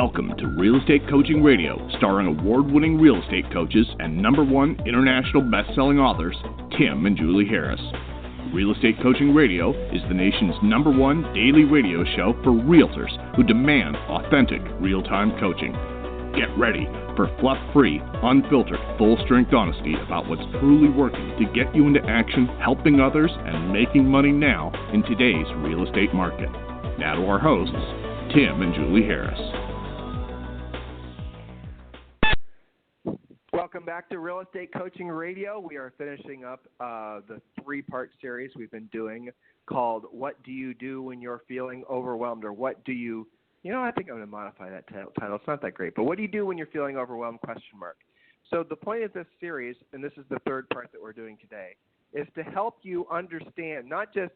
Welcome to Real Estate Coaching Radio, starring award-winning real estate coaches and #1 international best-selling authors, Tim and Julie Harris. Real Estate Coaching Radio is the nation's #1 daily radio show for realtors who demand authentic, real-time coaching. Get ready for fluff-free, unfiltered, full-strength honesty about what's truly working to get you into action, helping others, and making money now in today's real estate market. Now to our hosts, Tim and Julie Harris. Welcome back to Real Estate Coaching Radio. We are finishing up the 3-part series we've been doing called What Do You Do When You're Feeling Overwhelmed? Or what do you, I think I'm going to modify that title. It's not that great. But what do you do when you're feeling overwhelmed, ? So the point of this series, and this is the 3rd part that we're doing today, is to help you understand, not just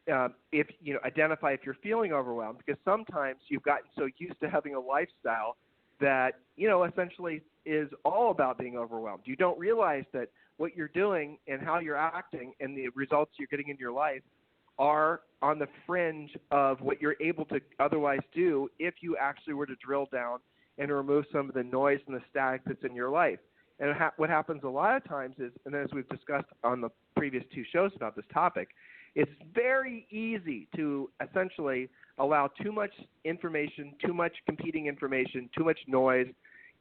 identify if you're feeling overwhelmed, because sometimes you've gotten so used to having a lifestyle that, essentially is all about being overwhelmed. You don't realize that what you're doing and how you're acting and the results you're getting in your life are on the fringe of what you're able to otherwise do if you actually were to drill down and remove some of the noise and the static that's in your life. And what happens a lot of times is, and as we've discussed on the previous 2 shows about this topic, it's very easy to essentially allow too much information, too much competing information, too much noise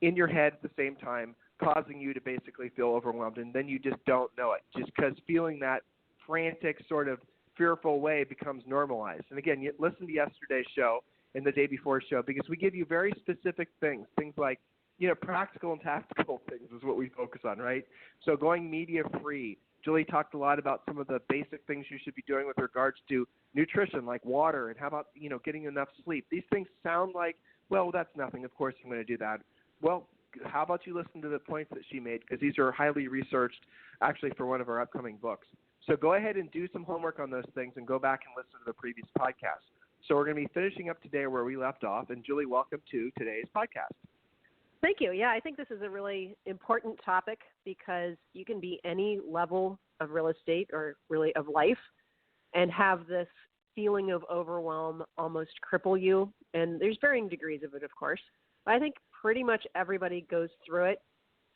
in your head at the same time, causing you to basically feel overwhelmed, and then you just don't know it, just because feeling that frantic sort of fearful way becomes normalized. And again, you listen to yesterday's show and the day before show, because we give you very specific things like, practical and tactical things is what we focus on, right? So going media-free. Julie talked a lot about some of the basic things you should be doing with regards to nutrition, like water, and how about, getting enough sleep. These things sound like, well, that's nothing. Of course I'm going to do that. Well, how about you listen to the points that she made, because these are highly researched, actually, for one of our upcoming books. So go ahead and do some homework on those things and go back and listen to the previous podcast. So we're going to be finishing up today where we left off. And Julie, welcome to today's podcast. Thank you. Yeah, I think this is a really important topic because you can be any level of real estate or really of life and have this feeling of overwhelm almost cripple you. And there's varying degrees of it, of course. But I think pretty much everybody goes through it,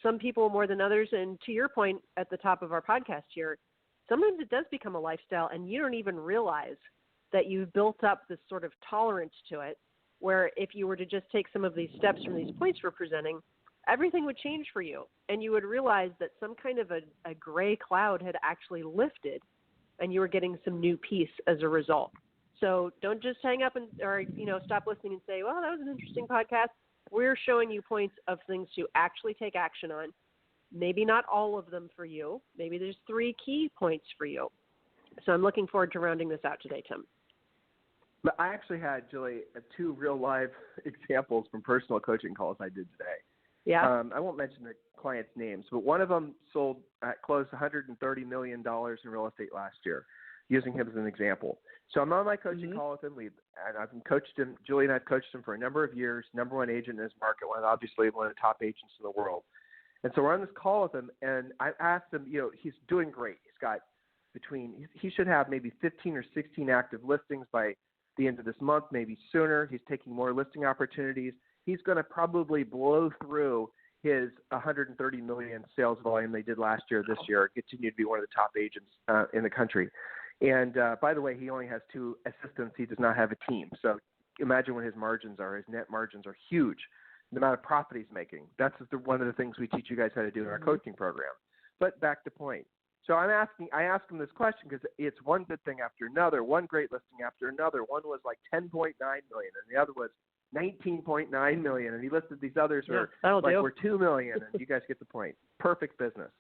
some people more than others. And to your point at the top of our podcast here, sometimes it does become a lifestyle and you don't even realize that you've built up this sort of tolerance to it, where if you were to just take some of these steps from these points we're presenting, everything would change for you. And you would realize that some kind of a gray cloud had actually lifted and you were getting some new peace as a result. So don't just hang up or stop listening and say, well, that was an interesting podcast. We're showing you points of things to actually take action on. Maybe not all of them for you. Maybe there's 3 key points for you. So I'm looking forward to rounding this out today, Tim. I actually had, Julie, 2 real-life examples from personal coaching calls I did today. Yeah. I won't mention the clients' names, but one of them closed $130 million in real estate last year, using him as an example. So I'm on my coaching call with him, and I've coached him. Julie and I have coached him for a number of years, #1 agent in his market, obviously one of the top agents in the world. And so we're on this call with him, and I asked him, he's doing great. He's got he should have maybe 15 or 16 active listings by the end of this month, maybe sooner. He's taking more listing opportunities. He's going to probably blow through his $130 million sales volume they did last year, this year, continue to be one of the top agents in the country. And by the way, he only has 2 assistants. He does not have a team. So imagine what his margins are. His net margins are huge. The amount of profit he's making. That's one of the things we teach you guys how to do in our coaching program. But back to point. So I asked him this question because it's one good thing after another, one great listing after another. One was like $10.9 million, and the other was $19.9 million, and he listed these others were $2 million, and you guys get the point. Perfect business.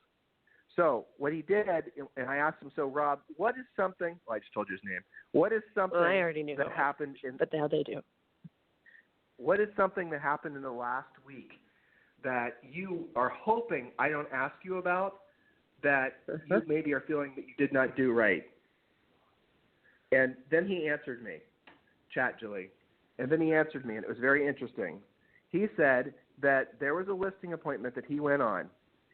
So what he did, and I asked him, so Rob, what is something? Well, I just told you his name. What is something I already knew that happened but now they do. What is something that happened in the last week that you are hoping I don't ask you about, that you maybe are feeling that you did not do right? And then he answered me, chat, Julie. And then he answered me, and it was very interesting. He said that there was a listing appointment that he went on,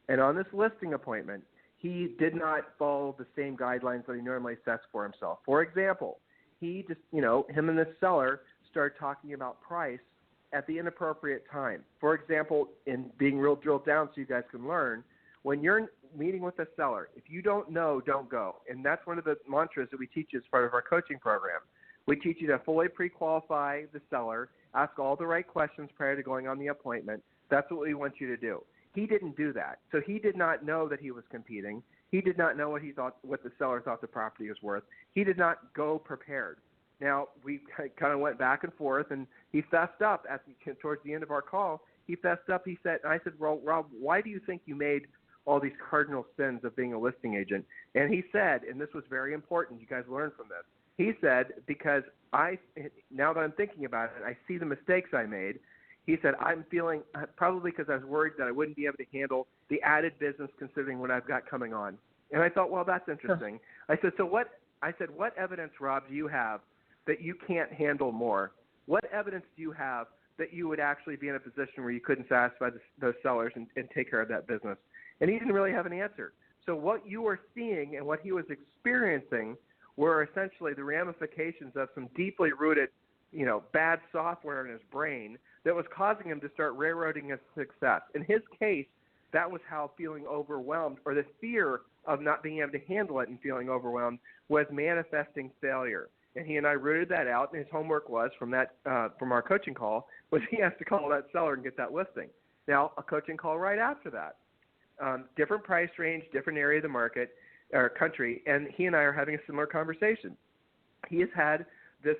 and on this listing appointment, he did not follow the same guidelines that he normally sets for himself. For example, he just, him and this seller started talking about price at the inappropriate time. For example, in being real drilled down so you guys can learn, when you're meeting with a seller, if you don't know, don't go. And that's one of the mantras that we teach as part of our coaching program. We teach you to fully pre-qualify the seller, ask all the right questions prior to going on the appointment. That's what we want you to do. He didn't do that. So he did not know that he was competing. He did not know what the seller thought the property was worth. He did not go prepared. Now, we kind of went back and forth, and he fessed up towards the end of our call. He fessed up. He said, I said, well, Rob, why do you think you made all these cardinal sins of being a listing agent? And he said, and this was very important, you guys learned from this. He said, because now that I'm thinking about it, I see the mistakes I made. He said, I'm feeling, probably because I was worried that I wouldn't be able to handle the added business considering what I've got coming on. And I thought, well, that's interesting. I said, what evidence, Rob, do you have that you can't handle more? What evidence do you have that you would actually be in a position where you couldn't satisfy those sellers and take care of that business? And he didn't really have an answer. So what you were seeing and what he was experiencing were essentially the ramifications of some deeply rooted, bad software in his brain that was causing him to start railroading his success. In his case, that was how feeling overwhelmed, or the fear of not being able to handle it and feeling overwhelmed, was manifesting failure. And he and I rooted that out, and his homework was from our coaching call was he has to call that seller and get that listing. Now, a coaching call right after that. Different price range, different area of the market or country, and he and I are having a similar conversation. He has had this,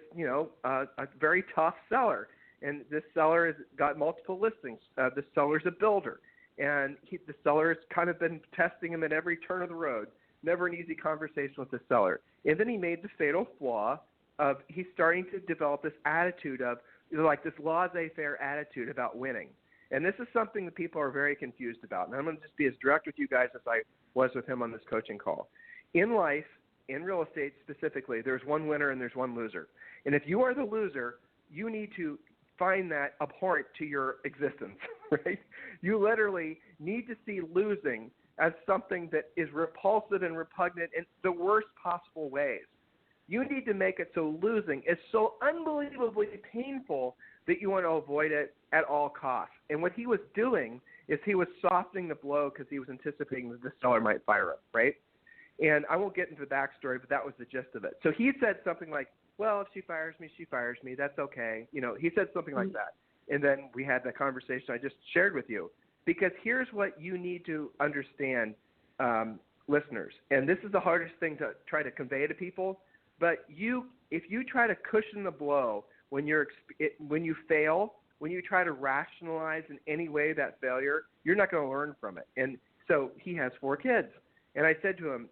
a very tough seller, and this seller has got multiple listings. This seller's a builder, and the seller has kind of been testing him at every turn of the road. Never an easy conversation with the seller. And then he made the fatal flaw of he's starting to develop this attitude of, like this laissez-faire attitude about winning. And this is something that people are very confused about. And I'm going to just be as direct with you guys as I was with him on this coaching call. In life, in real estate specifically, there's one winner and there's one loser. And if you are the loser, you need to find that abhorrent to your existence, right? You literally need to see losing as something that is repulsive and repugnant in the worst possible ways. You need to make it so losing is so unbelievably painful that you want to avoid it at all costs. And what he was doing is he was softening the blow because he was anticipating that the seller might fire him, right? And I won't get into the backstory, but that was the gist of it. So he said something like, well, if she fires me, she fires me. That's okay. He said something like that. And then we had the conversation I just shared with you. Because here's what you need to understand, listeners, and this is the hardest thing to try to convey to people, but if you try to cushion the blow when you fail, when you try to rationalize in any way that failure, you're not going to learn from it. And so he has 4 kids. And I said to him,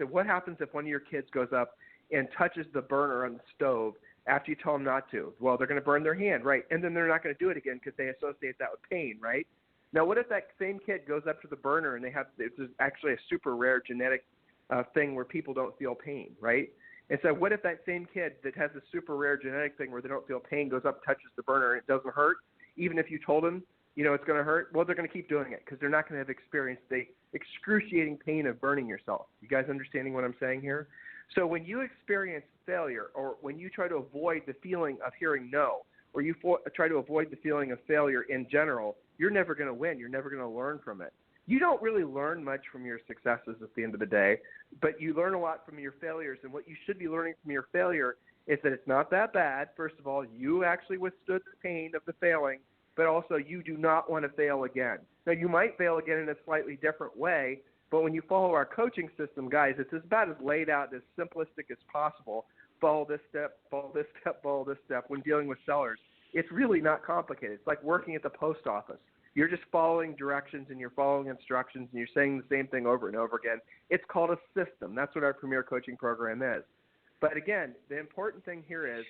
what happens if one of your kids goes up and touches the burner on the stove after you tell them not to? Well, they're going to burn their hand, right? And then they're not going to do it again because they associate that with pain, right? Now, what if that same kid goes up to the burner and it's actually a super rare genetic thing where people don't feel pain, right? And so what if that same kid that has a super rare genetic thing where they don't feel pain goes up, touches the burner, and it doesn't hurt, even if you told them, it's going to hurt? Well, they're going to keep doing it because they're not going to have experienced the excruciating pain of burning yourself. You guys understanding what I'm saying here? So when you experience failure, or when you try to avoid the feeling of hearing no, or you try to avoid the feeling of failure in general, you're never going to win. You're never going to learn from it. You don't really learn much from your successes at the end of the day, but you learn a lot from your failures. And what you should be learning from your failure is that it's not that bad. First of all, you actually withstood the pain of the failing, but also you do not want to fail again. Now, you might fail again in a slightly different way, but when you follow our coaching system, guys, it's about as laid out, as simplistic as possible. Follow this step, follow this step, follow this step when dealing with sellers. It's really not complicated. It's like working at the post office. You're just following directions and you're following instructions and you're saying the same thing over and over again. It's called a system. That's what our Premier Coaching Program is. But again, the important thing here is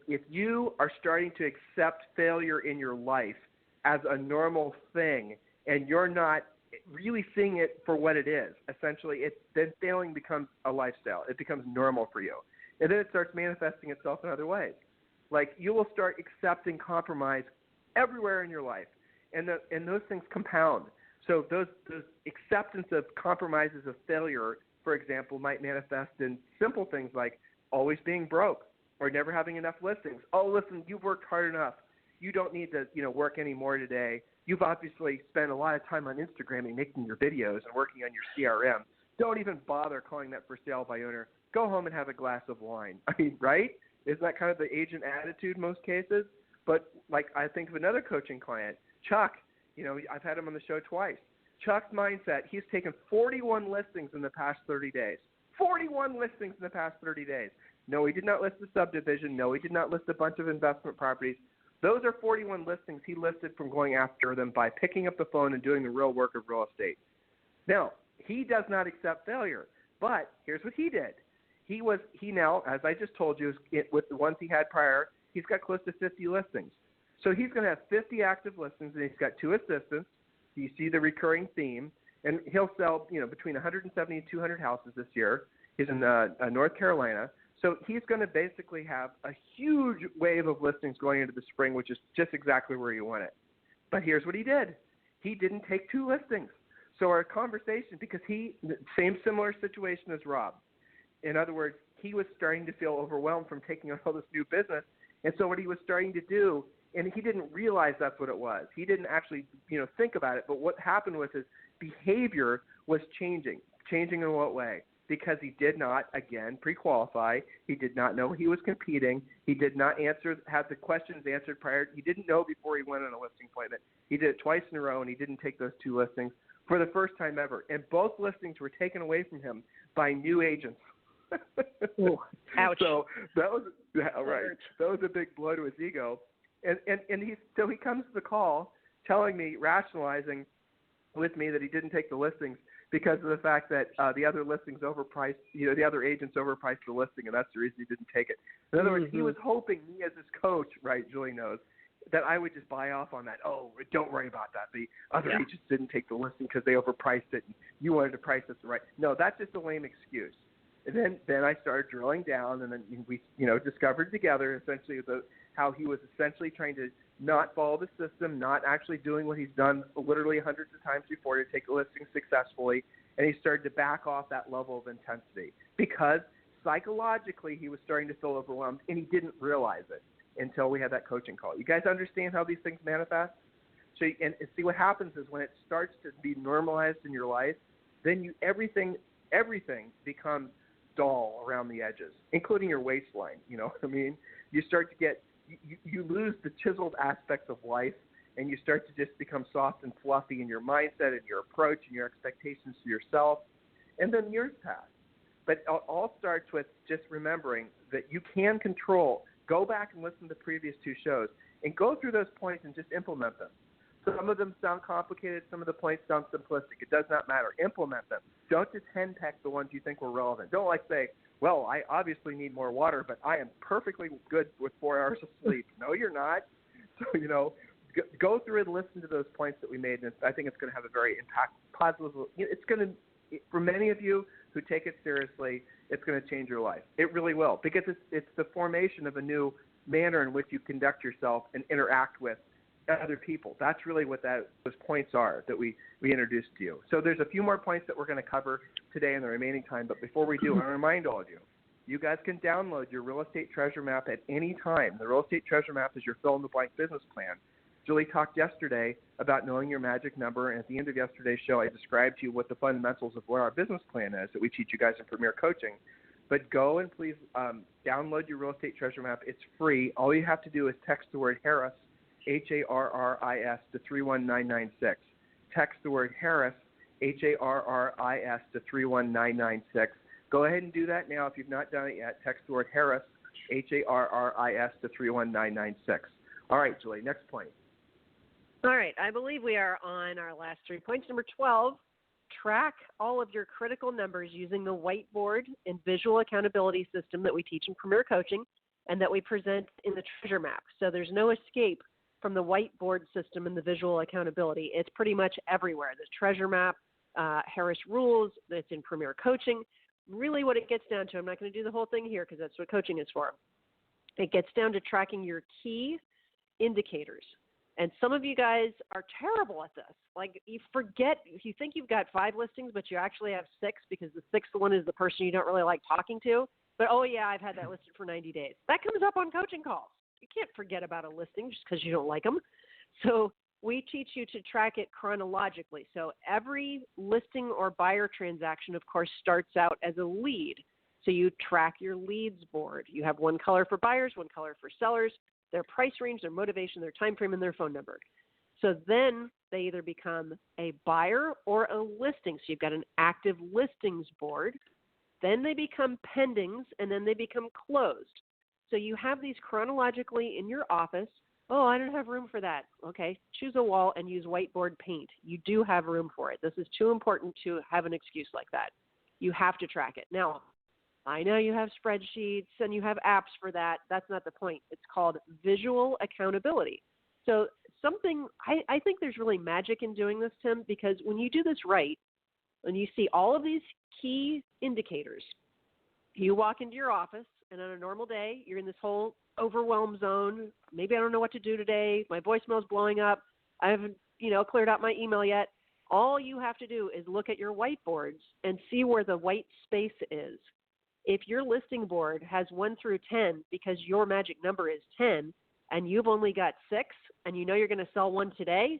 if you are starting to accept failure in your life as a normal thing and you're not really seeing it for what it is, essentially, then failing becomes a lifestyle. It becomes normal for you. And then it starts manifesting itself in other ways. Like you will start accepting compromise everywhere in your life. And those things compound. So those acceptance of compromises of failure, for example, might manifest in simple things like always being broke or never having enough listings. Oh, listen, you've worked hard enough. You don't need to, work anymore today. You've obviously spent a lot of time on Instagram and making your videos and working on your CRM. Don't even bother calling that for sale by owner. Go home and have a glass of wine. I mean, right? Isn't that kind of the agent attitude in most cases? But like I think of another coaching client, Chuck. I've had him on the show twice. Chuck's mindset, he's taken 41 listings in the past 30 days. 41 listings in the past 30 days. No, he did not list the subdivision. No, he did not list a bunch of investment properties. Those are 41 listings he listed from going after them by picking up the phone and doing the real work of real estate. Now, he does not accept failure, but here's what he did. He now, as I just told you, with the ones he had prior, he's got close to 50 listings. So he's going to have 50 active listings, and he's got 2 assistants. You see the recurring theme, and he'll sell, between 170 and 200 houses this year. He's in North Carolina. So he's going to basically have a huge wave of listings going into the spring, which is just exactly where you want it. But here's what he did. He didn't take 2 listings. So our conversation, because similar situation as Rob. In other words, he was starting to feel overwhelmed from taking on all this new business. And so what he was starting to do, and he didn't realize that's what it was. He didn't actually, think about it. But what happened was his behavior was changing. Changing in what way? Because he did not, again, pre-qualify. He did not know he was competing. He did not have the questions answered prior. He didn't know before he went on a listing appointment. He did it twice in a row, and he didn't take those 2 listings for the first time ever. And both listings were taken away from him by new agents. Ooh, ouch. So that was right. That was a big blow to his ego. And he comes to the call telling me, rationalizing with me that he didn't take the listings because of the fact that the other listings overpriced, the other agents overpriced the listing, and that's the reason he didn't take it. In other words, he was hoping me as his coach, right, Julie knows, that I would just buy off on that. Oh, don't worry about that. The other agents didn't take the listing because they overpriced it, and you wanted to price it right. No, that's just a lame excuse. And then I started drilling down, and then we, discovered together essentially how he was essentially trying to not follow the system, not actually doing what he's done literally hundreds of times before to take a listing successfully, and he started to back off that level of intensity because psychologically he was starting to feel overwhelmed, and he didn't realize it until we had that coaching call. You guys understand how these things manifest? So, and see what happens is when it starts to be normalized in your life, then everything becomes dull around the edges, including your waistline. You know what I mean? You start to get you lose the chiseled aspects of life, and you start to just become soft and fluffy in your mindset and your approach and your expectations to yourself, and then years pass. But it all starts with just remembering that you can control. Go back and listen to the previous 2 shows and go through those points and just implement them. Some of them sound complicated. Some of the points sound simplistic. It does not matter. Implement them. Don't just henpeck the ones you think were relevant. Don't say, well, I obviously need more water, but I am perfectly good with 4 hours of sleep. No, you're not. So, go through and listen to those points that we made, and I think it's going to have a very positive. It's going to, for many of you who take it seriously, it's going to change your life. It really will, because it's the formation of a new manner in which you conduct yourself and interact with other people. That's really what those points are that we introduced to you. So there's a few more points that we're going to cover today in the remaining time, but before we do, I want to remind all of you, you guys can download your Real Estate Treasure Map at any time. The Real Estate Treasure Map is your fill-in-the-blank business plan. Julie talked yesterday about knowing your magic number, and at the end of yesterday's show, I described to you what the fundamentals of what our business plan is that we teach you guys in Premier Coaching. But go and please download your Real Estate Treasure Map. It's free. All you have to do is text the word Harris, Harris, to 31996. Text the word Harris, Harris, to 31996. Go ahead and do that now if you've not done it yet. Text the word Harris, Harris, to 31996. All right, Julie, next point. All right, I believe we are on our last 3 points. Number 12, track all of your critical numbers using the whiteboard and visual accountability system that we teach in Premier Coaching and that we present in the Treasure Map. So there's no escape from the whiteboard system and the visual accountability. It's pretty much everywhere. The Treasure Map, Harris Rules, that's in Premier Coaching. Really what it gets down to, I'm not going to do the whole thing here because that's what coaching is for. It gets down to tracking your key indicators. And some of you guys are terrible at this. Like, you forget, if you think you've got 5 listings, but you actually have 6 because the 6th one is the person you don't really like talking to. But, oh, yeah, I've had that listed for 90 days. That comes up on coaching calls. You can't forget about a listing just because you don't like them. So we teach you to track it chronologically. So every listing or buyer transaction, of course, starts out as a lead. So you track your leads board. You have one color for buyers, one color for sellers, their price range, their motivation, their time frame, and their phone number. So then they either become a buyer or a listing. So you've got an active listings board. Then they become pendings, and then they become closed. So you have these chronologically in your office. Oh, I don't have room for that. Okay, choose a wall and use whiteboard paint. You do have room for it. This is too important to have an excuse like that. You have to track it. Now, I know you have spreadsheets and you have apps for that. That's not the point. It's called visual accountability. So I think there's really magic in doing this, Tim, because when you do this right, when you see all of these key indicators, you walk into your office, and on a normal day, you're in this whole overwhelm zone. Maybe I don't know what to do today. My voicemail's blowing up. I haven't, cleared out my email yet. All you have to do is look at your whiteboards and see where the white space is. If your listing board has 1 through 10 because your magic number is 10 and you've only got 6 and you know you're going to sell 1 today,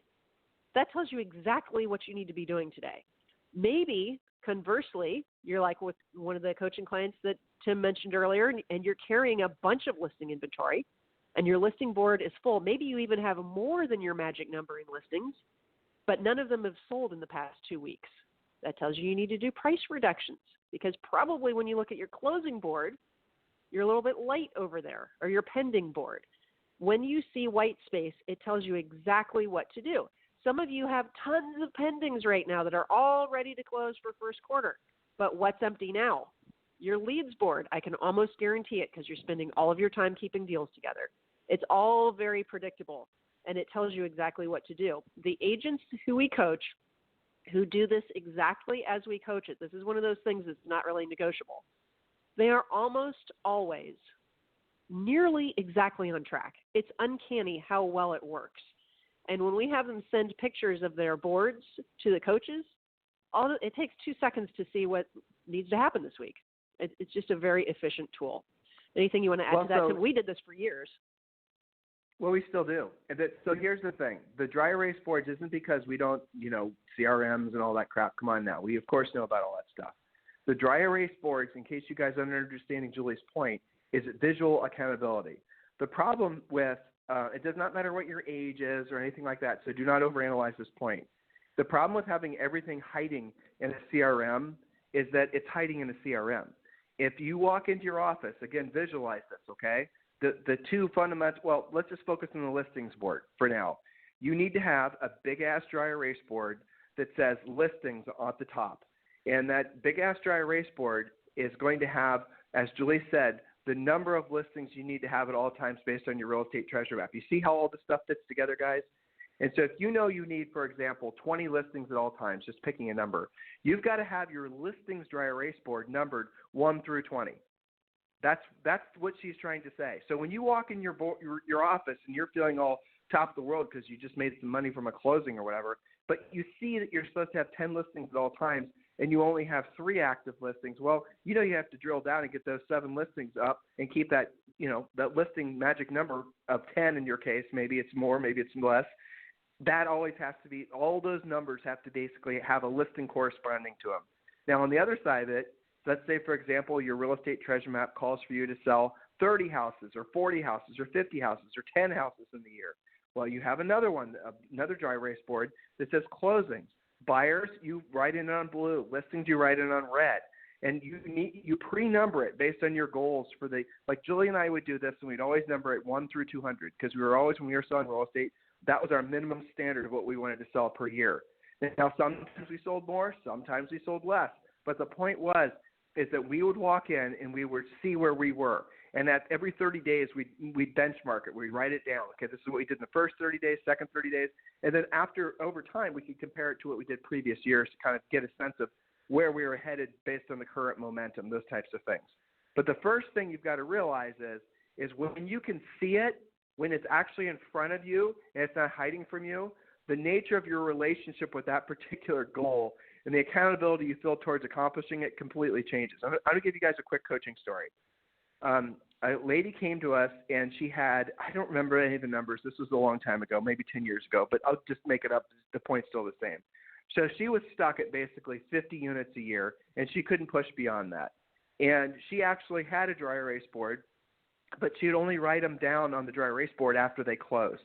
that tells you exactly what you need to be doing today. Maybe, conversely, you're like with one of the coaching clients that Tim mentioned earlier, and you're carrying a bunch of listing inventory, and your listing board is full. Maybe you even have more than your magic number in listings, but none of them have sold in the past 2 weeks. That tells you need to do price reductions, because probably when you look at your closing board, you're a little bit light over there, or your pending board. When you see white space, it tells you exactly what to do. Some of you have tons of pendings right now that are all ready to close for first quarter. But what's empty now? Your leads board. I can almost guarantee it because you're spending all of your time keeping deals together. It's all very predictable, and it tells you exactly what to do. The agents who we coach who do this exactly as we coach it, this is one of those things that's not really negotiable. They are almost always nearly exactly on track. It's uncanny how well it works. And when we have them send pictures of their boards to the coaches, it takes 2 seconds to see what needs to happen this week. It's just a very efficient tool. Anything you want to add to that? We did this for years. Well, we still do. So here's the thing. The dry erase boards isn't because we don't, CRMs and all that crap. Come on now. We, of course, know about all that stuff. The dry erase boards, in case you guys aren't understanding Julie's point, is visual accountability. The problem with it does not matter what your age is or anything like that, so do not overanalyze this point. The problem with having everything hiding in a CRM is that it's hiding in a CRM. If you walk into your office, again, visualize this, okay? The two fundamental, well, let's just focus on the listings board for now. You need to have a big-ass dry erase board that says listings at the top. And that big-ass dry erase board is going to have, as Julie said, the number of listings you need to have at all times based on your real estate treasure map. You see how all this stuff fits together, guys? And so if you know you need, for example, 20 listings at all times, just picking a number, you've got to have your listings dry erase board numbered 1 through 20. That's what she's trying to say. So when you walk in your office and you're feeling all top of the world because you just made some money from a closing or whatever, but you see that you're supposed to have 10 listings at all times, and you only have 3 active listings, well, you have to drill down and get those 7 listings up and keep that, that listing magic number of 10 in your case. Maybe it's more, maybe it's less. That always has to be, all those numbers have to basically have a listing corresponding to them. Now, on the other side of it, let's say, for example, your real estate treasure map calls for you to sell 30 houses or 40 houses or 50 houses or 10 houses in the year. Well, you have another one, another dry erase board that says closings. Buyers, you write in on blue. Listings, you write in on red. And you pre-number it based on your goals for like Julie and I would do this, and we'd always number it 1 through 200 because we were always, when we were selling real estate, that was our minimum standard of what we wanted to sell per year. Now, sometimes we sold more, sometimes we sold less. But the point is that we would walk in and we would see where we were. And at every 30 days, we'd benchmark it. We'd write it down. Okay, this is what we did in the first 30 days, second 30 days. And then over time, we could compare it to what we did previous years to kind of get a sense of where we were headed based on the current momentum, those types of things. But the first thing you've got to realize is when you can see it, when it's actually in front of you and it's not hiding from you, the nature of your relationship with that particular goal and the accountability you feel towards accomplishing it completely changes. I'm going to give you guys a quick coaching story. a lady came to us, and she had, I don't remember any of the numbers. This was a long time ago, maybe 10 years ago, but I'll just make it up. The point's still the same. So she was stuck at basically 50 units a year, and she couldn't push beyond that. And she actually had a dry erase board, but she'd only write them down on the dry erase board after they closed.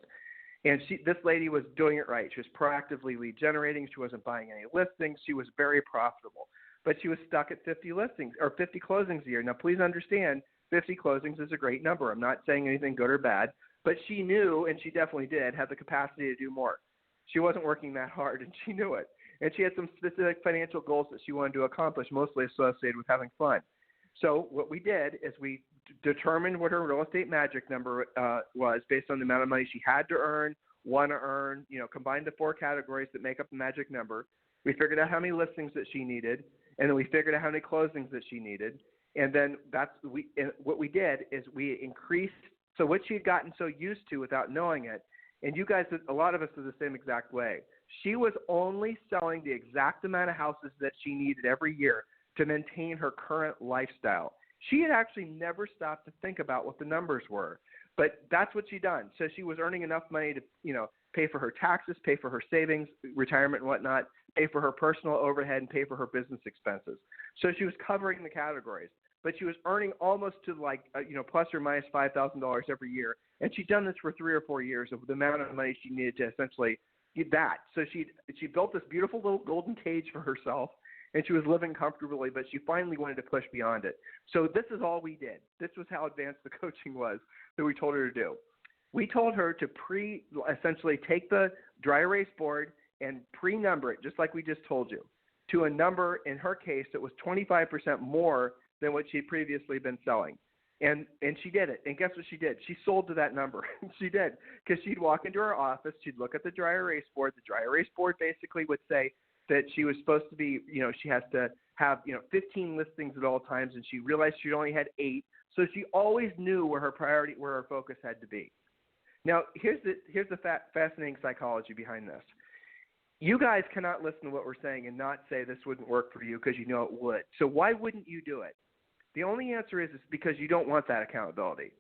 And this lady was doing it right. She was proactively lead generating. She wasn't buying any listings. She was very profitable. But she was stuck at 50 listings or 50 closings a year. Now, please understand, 50 closings is a great number. I'm not saying anything good or bad, but she knew, and she definitely did, have the capacity to do more. She wasn't working that hard, and she knew it. And she had some specific financial goals that she wanted to accomplish, mostly associated with having fun. So what we did is we determined what her real estate magic number was based on the amount of money she had to earn, want to earn, combined the 4 categories that make up the magic number. We figured out how many listings that she needed, and then we figured out how many closings that she needed. And then what we did is we increased, so what she had gotten so used to without knowing it, and you guys, a lot of us are the same exact way. She was only selling the exact amount of houses that she needed every year to maintain her current lifestyle. She had actually never stopped to think about what the numbers were, but that's what she'd done. So she was earning enough money to, pay for her taxes, pay for her savings, retirement and whatnot, pay for her personal overhead, and pay for her business expenses. So she was covering the categories, but she was earning almost to plus or minus $5,000 every year. And she'd done this for 3 or 4 years of the amount of money she needed to essentially get that. So she built this beautiful little golden cage for herself, and she was living comfortably, but she finally wanted to push beyond it. So this is all we did. This was how advanced the coaching was that we told her to do. We told her to essentially take the dry erase board and pre-number it, just like we just told you, to a number, in her case, that was 25% more than what she had previously been selling. And she did it. And guess what she did? She sold to that number. She did, because she'd walk into her office, she'd look at the dry erase board. The dry erase board basically would say that she was supposed to be, she has to have, 15 listings at all times, and she realized she only had 8. So she always knew where her focus had to be. Now, here's the fascinating psychology behind this. You guys cannot listen to what we're saying and not say this wouldn't work for you because you know it would. So why wouldn't you do it? The only answer is because you don't want that accountability.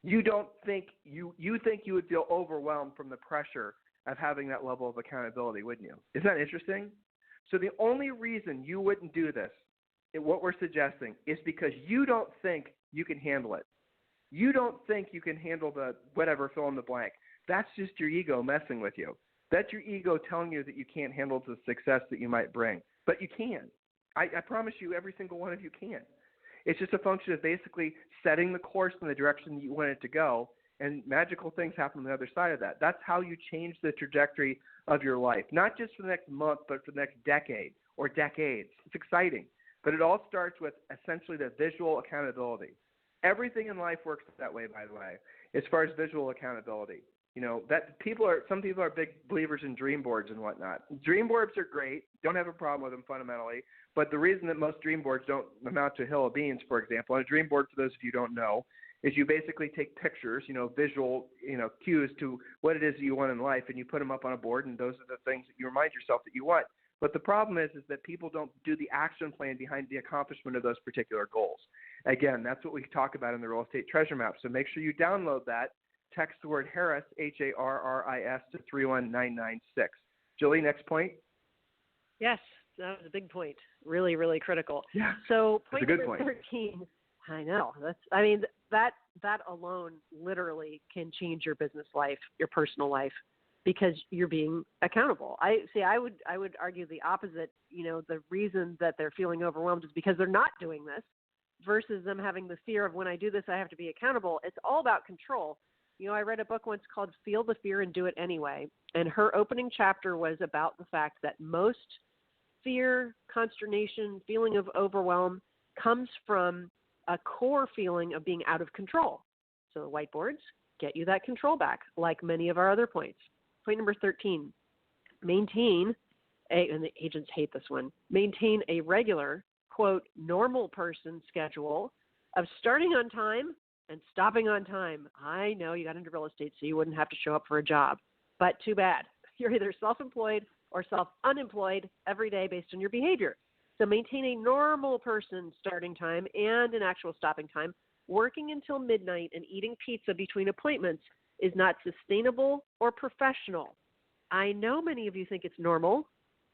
You don't think you think you would feel overwhelmed from the pressure of having that level of accountability, wouldn't you? Isn't that interesting? So the only reason you wouldn't do this, what we're suggesting, is because you don't think you can handle it. You don't think you can handle the whatever, fill in the blank. That's just your ego messing with you. That's your ego telling you that you can't handle the success that you might bring. But you can. I promise you, every single one of you can. It's just a function of basically setting the course in the direction that you want it to go, and magical things happen on the other side of that. That's how you change the trajectory of your life, not just for the next month, but for the next decade or decades. It's exciting. But it all starts with essentially the visual accountability. Everything in life works that way, by the way, as far as visual accountability. Some people are big believers in dream boards and whatnot. Dream boards are great. Don't have a problem with them fundamentally. But the reason that most dream boards don't amount to a hill of beans, for example, on a dream board, for those of you who don't know, is you basically take pictures, visual, cues to what it is that you want in life, and you put them up on a board, and those are the things that you remind yourself that you want. But the problem is that people don't do the action plan behind the accomplishment of those particular goals. Again, that's what we talk about in the Real Estate Treasure Map. So make sure you download that. Text the word Harris, Harris, to 31996. Julie, next point? Yes, that was a big point. Really, really critical. Yeah, so point number 13, I know. That alone literally can change your business life, your personal life, because you're being accountable. I would argue the opposite. The reason that they're feeling overwhelmed is because they're not doing this, versus them having the fear of, when I do this, I have to be accountable. It's all about control. I read a book once called Feel the Fear and Do It Anyway, and her opening chapter was about the fact that most fear, consternation, feeling of overwhelm comes from a core feeling of being out of control. So the whiteboards get you that control back, like many of our other points. Point number 13, maintain and the agents hate this one, maintain a regular, quote, normal person schedule of starting on time and stopping on time. I know you got into real estate so you wouldn't have to show up for a job, but too bad. You're either self-employed or self-unemployed every day based on your behavior. So maintain a normal person starting time and an actual stopping time. working until midnight and eating pizza between appointments is not sustainable or professional. I know many of you think it's normal.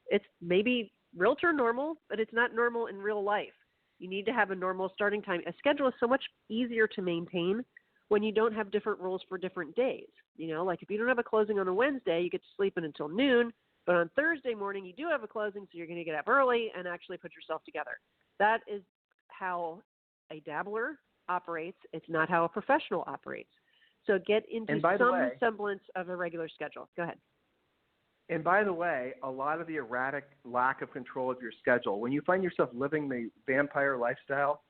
It's maybe realtor normal, but it's not normal in real life. You need to have a normal starting time. A schedule is so much easier to maintain when you don't have different rules for different days. You know, like if you don't have a closing on a Wednesday, you get to sleep in until noon, but on Thursday morning you do have a closing, so you're going to get up early and actually put yourself together. That is how a dabbler operates. It's not how a professional operates. So get into some semblance of a regular schedule. Go ahead. And by the way, a lot of the erratic lack of control of your schedule, when you find yourself living the vampire lifestyle,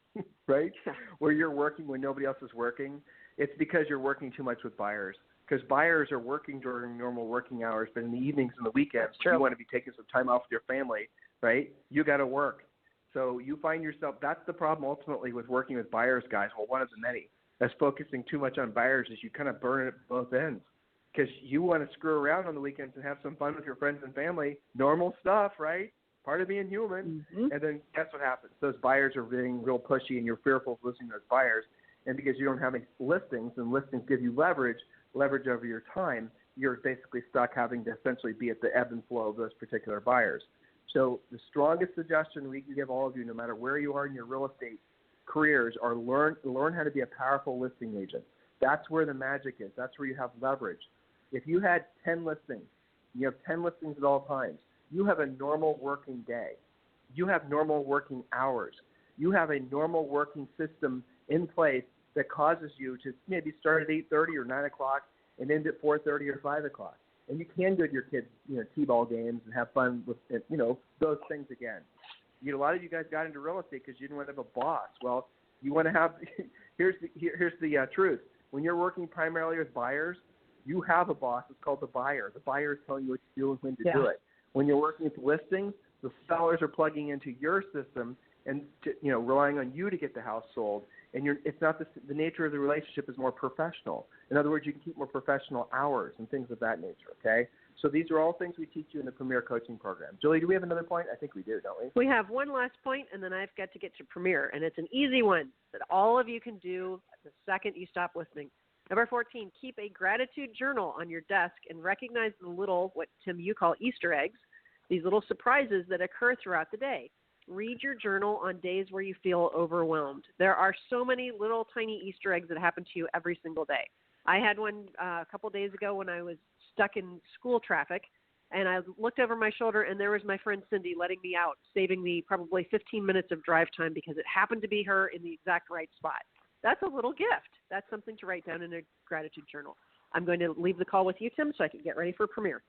right, where you're working when nobody else is working, it's because you're working too much with buyers. Because buyers are working during normal working hours, but in the evenings and the weekends, when you want to be taking some time off with your family, right, you got to work. So you find yourself, that's the problem ultimately with working with buyers, guys. Well, one of the many. That's focusing too much on buyers is you kind of burn it at both ends. Because you want to screw around on the weekends and have some fun with your friends and family. Normal stuff, right? Part of being human. Mm-hmm. And then guess what happens? Those buyers are being real pushy, and you're fearful of losing those buyers. And because you don't have any listings, and listings give you leverage over your time, you're basically stuck having to essentially be at the ebb and flow of those particular buyers. So the strongest suggestion we can give all of you, no matter where you are in your real estate careers, are learn how to be a powerful listing agent. That's where the magic is. That's where you have leverage. If you had 10 listings, you have 10 listings at all times, you have a normal working day. You have normal working hours. You have a normal working system in place that causes you to maybe start at 8:30 or 9 o'clock and end at 4:30 or 5 o'clock. And you can go to your kids' t-ball games and have fun with those things again. A lot of you guys got into real estate because you didn't want to have a boss. Well, you want to have here's the truth. When you're working primarily with buyers, you have a boss. It's called the buyer. The buyer is telling you what to do and when to do it. When you're working with listings, the sellers are plugging into your system and relying on you to get the house sold. And it's not the nature of the relationship is more professional. In other words, you can keep more professional hours and things of that nature. Okay. So these are all things we teach you in the Premier Coaching Program. Julie, do we have another point? I think we do, don't we? We have one last point, and then I've got to get to Premier, and it's an easy one that all of you can do the second you stop listening. Number 14, keep a gratitude journal on your desk and recognize the little, what, Tim, you call Easter eggs, these little surprises that occur throughout the day. Read your journal on days where you feel overwhelmed. There are so many little tiny Easter eggs that happen to you every single day. I had one a couple days ago when I was stuck in school traffic, and I looked over my shoulder, and there was my friend Cindy letting me out, saving me probably 15 minutes of drive time because it happened to be her in the exact right spot. That's a little gift. That's something to write down in a gratitude journal. I'm going to leave the call with you, Tim, so I can get ready for Premier.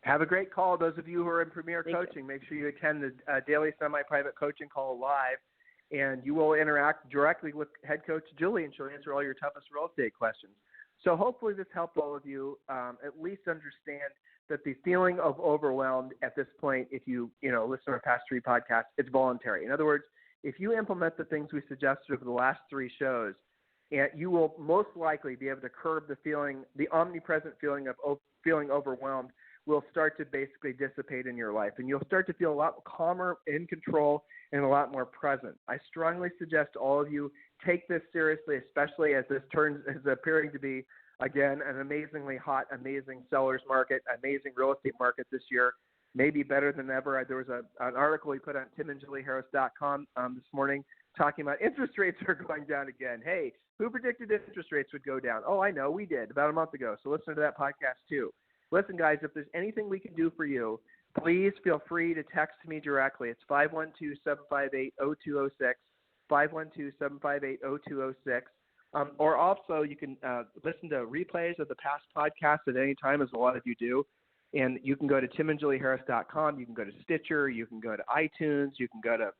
Have a great call. Those of you who are in Premier Coaching, make sure you attend the daily semi-private coaching call live, and you will interact directly with head coach Julie, and she'll answer all your toughest real estate questions. So hopefully this helped all of you at least understand that the feeling of overwhelmed at this point, if you listen to our past 3 podcasts, it's voluntary. In other words, if you implement the things we suggested over the last 3 shows, you will most likely be able to curb the feeling, the omnipresent feeling of feeling overwhelmed will start to basically dissipate in your life. And you'll start to feel a lot calmer, in control, and a lot more present. I strongly suggest all of you take this seriously, especially as this is appearing to be, again, an amazingly hot, amazing seller's market, amazing real estate market this year. Maybe better than ever. There was an article we put on timandjulieharris.com this morning talking about interest rates are going down again. Hey, who predicted interest rates would go down? Oh, I know, we did about a month ago. So listen to that podcast too. Listen, guys, if there's anything we can do for you, please feel free to text me directly. It's 512-758-0206, 512-758-0206. Or also you can listen to replays of the past podcasts at any time, as a lot of you do. And you can go to timandjulieharris.com. You can go to Stitcher. You can go to iTunes. You can go to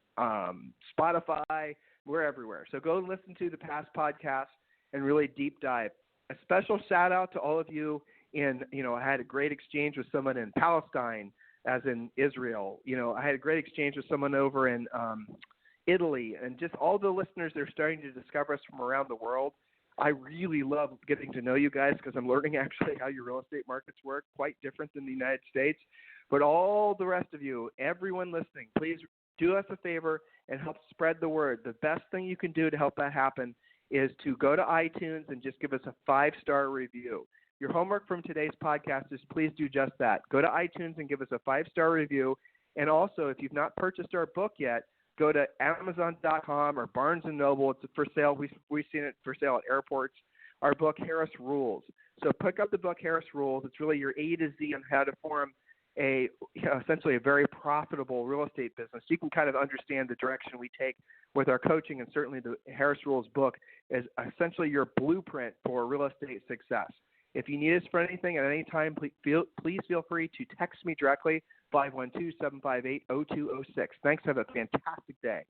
Spotify. We're everywhere. So go and listen to the past podcasts and really deep dive. A special shout out to all of you I had a great exchange with someone in Palestine, as in Israel. I had a great exchange with someone over in Italy, and just all the listeners that are starting to discover us from around the world. I really love getting to know you guys because I'm learning actually how your real estate markets work, quite different than the United States. But all the rest of you, everyone listening, please do us a favor and help spread the word. The best thing you can do to help that happen is to go to iTunes and just give us a 5-star review. Your homework from today's podcast is please do just that. Go to iTunes and give us a 5-star review. And also, if you've not purchased our book yet, go to Amazon.com or Barnes & Noble. It's for sale. We've seen it for sale at airports. Our book, Harris Rules. So pick up the book, Harris Rules. It's really your A to Z on how to form essentially a very profitable real estate business. You can kind of understand the direction we take with our coaching, and certainly the Harris Rules book is essentially your blueprint for real estate success. If you need us for anything at any time, please feel free to text me directly, 512-758-0206. Thanks. Have a fantastic day.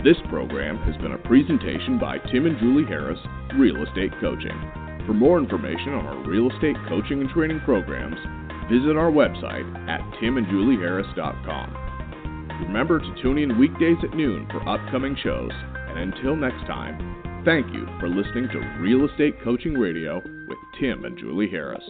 This program has been a presentation by Tim and Julie Harris, Real Estate Coaching. For more information on our real estate coaching and training programs, visit our website at timandjulieharris.com. Remember to tune in weekdays at noon for upcoming shows, and until next time, thank you for listening to Real Estate Coaching Radio with Tim and Julie Harris.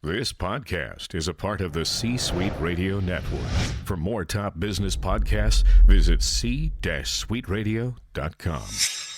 This podcast is a part of the C-Suite Radio Network. For more top business podcasts, visit c-suiteradio.com.